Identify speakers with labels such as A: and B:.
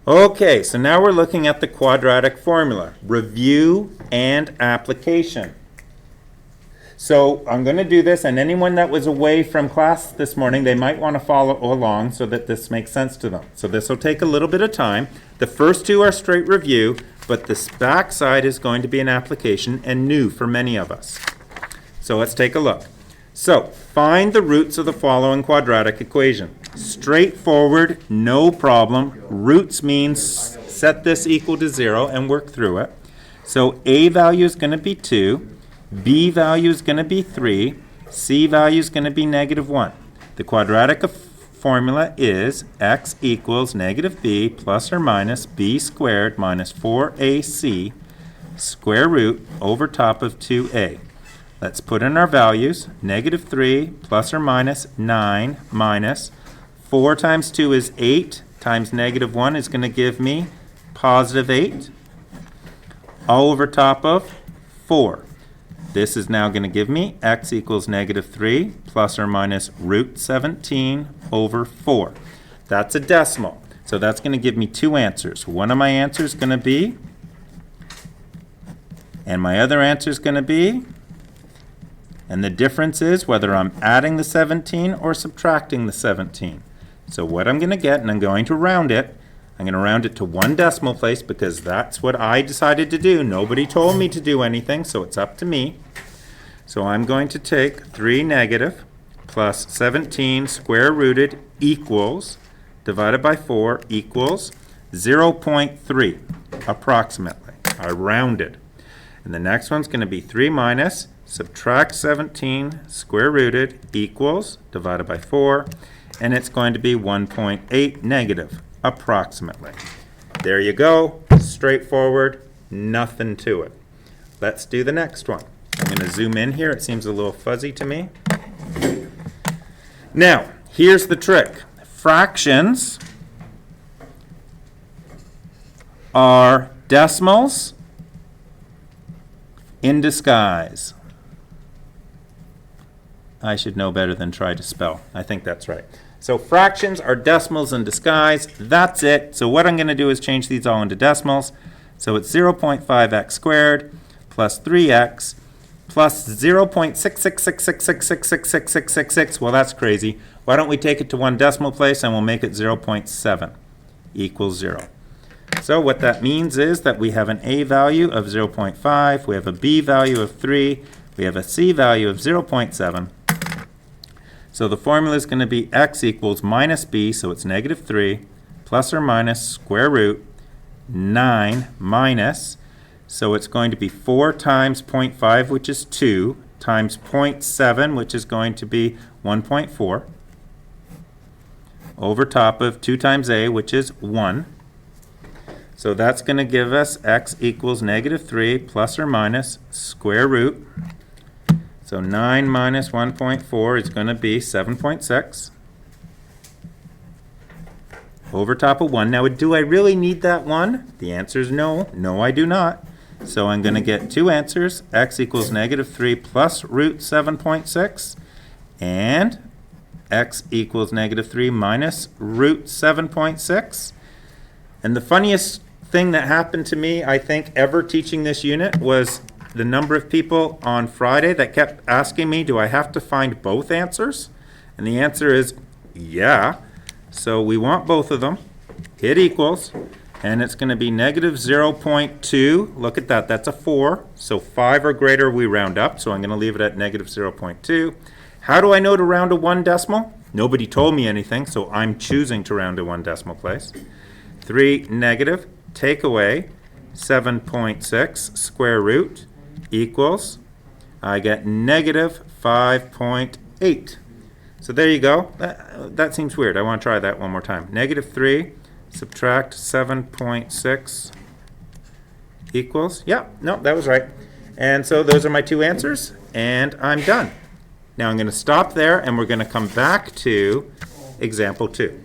A: Okay, so now we're looking at the quadratic formula, review and application. So I'm going to do this, and anyone that was away from class this morning, they might want to follow along so that this makes sense to them. So this will take a little bit of time. The first two are straight review, but this back side is going to be an application and new for many of us. So let's take a look. So find the roots of the following quadratic equation. Straightforward, no problem. Roots means set this equal to 0 and work through it. So A value is going to be 2, B value is going to be 3, C value is going to be -1. The quadratic formula is x equals -b plus or minus b squared minus 4ac square root over top of 2a. Let's put in our values. -3 plus or minus 9 minus 4 times 2 is 8 times -1 is going to give me +8 all over top of 4. This is now going to give me x equals -3 plus or minus root 17 over 4. That's a decimal. So that's going to give me two answers. One of my answers is going to be, and my other answer is going to be, and the difference is whether I'm adding the 17 or subtracting the 17. So what I'm going to get, and I'm going to round it, I'm going to round it to one decimal place because that's what I decided to do. Nobody told me to do anything, so it's up to me. So I'm going to take 3 negative plus 17 square rooted equals, divided by 4 equals 0.3 approximately. I rounded. And the next one's going to be 3 minus, subtract 17 square rooted equals, divided by 4, and it's going to be 1.8 negative approximately. There you go. Straightforward, nothing to it. Let's do the next one. I'm going to zoom in here. It seems a little fuzzy to me. Now, here's the trick. Fractions are decimals in disguise. I should know better than try to spell. I think that's right. So fractions are decimals in disguise. That's it. So what I'm going to do is change these all into decimals. So it's 0.5x squared plus 3x plus 0.66666666666. Well, that's crazy. Why don't we take it to one decimal place and we'll make it 0.7 equals 0. So what that means is that we have an A value of 0.5, we have a B value of 3, we have a C value of 0.7. So the formula is going to be x equals minus b, so it's -3, plus or minus square root 9 minus, so it's going to be 4 times 0.5, which is 2, times 0.7, which is going to be 1.4, over top of 2 times a, which is 1. So that's going to give us x equals -3 plus or minus square root. So 9 minus 1.4 is going to be 7.6 over top of 1. Now, do I really need that 1? The answer is no. No, I do not. So I'm going to get two answers. X equals -3 plus root 7.6 and x equals -3 minus root 7.6. And the funniest thing that happened to me, I think, ever teaching this unit was the number of people on Friday that kept asking me, do I have to find both answers? And the answer is yeah. So we want both of them. Hit equals, and it's going to be -0.2. Look at that, that's a 4. So 5 or greater we round up, so I'm going to leave it at -0.2. How do I know to round to one decimal? Nobody told me anything, so I'm choosing to round to one decimal place. 3 negative, take away 7.6 square root equals, I get -5.8. So there you go. That seems weird. I want to try that one more time. -3 subtract 7.6 equals, yeah, no, that was right. And so those are my two answers, and I'm done. Now I'm going to stop there, and we're going to come back to example 2.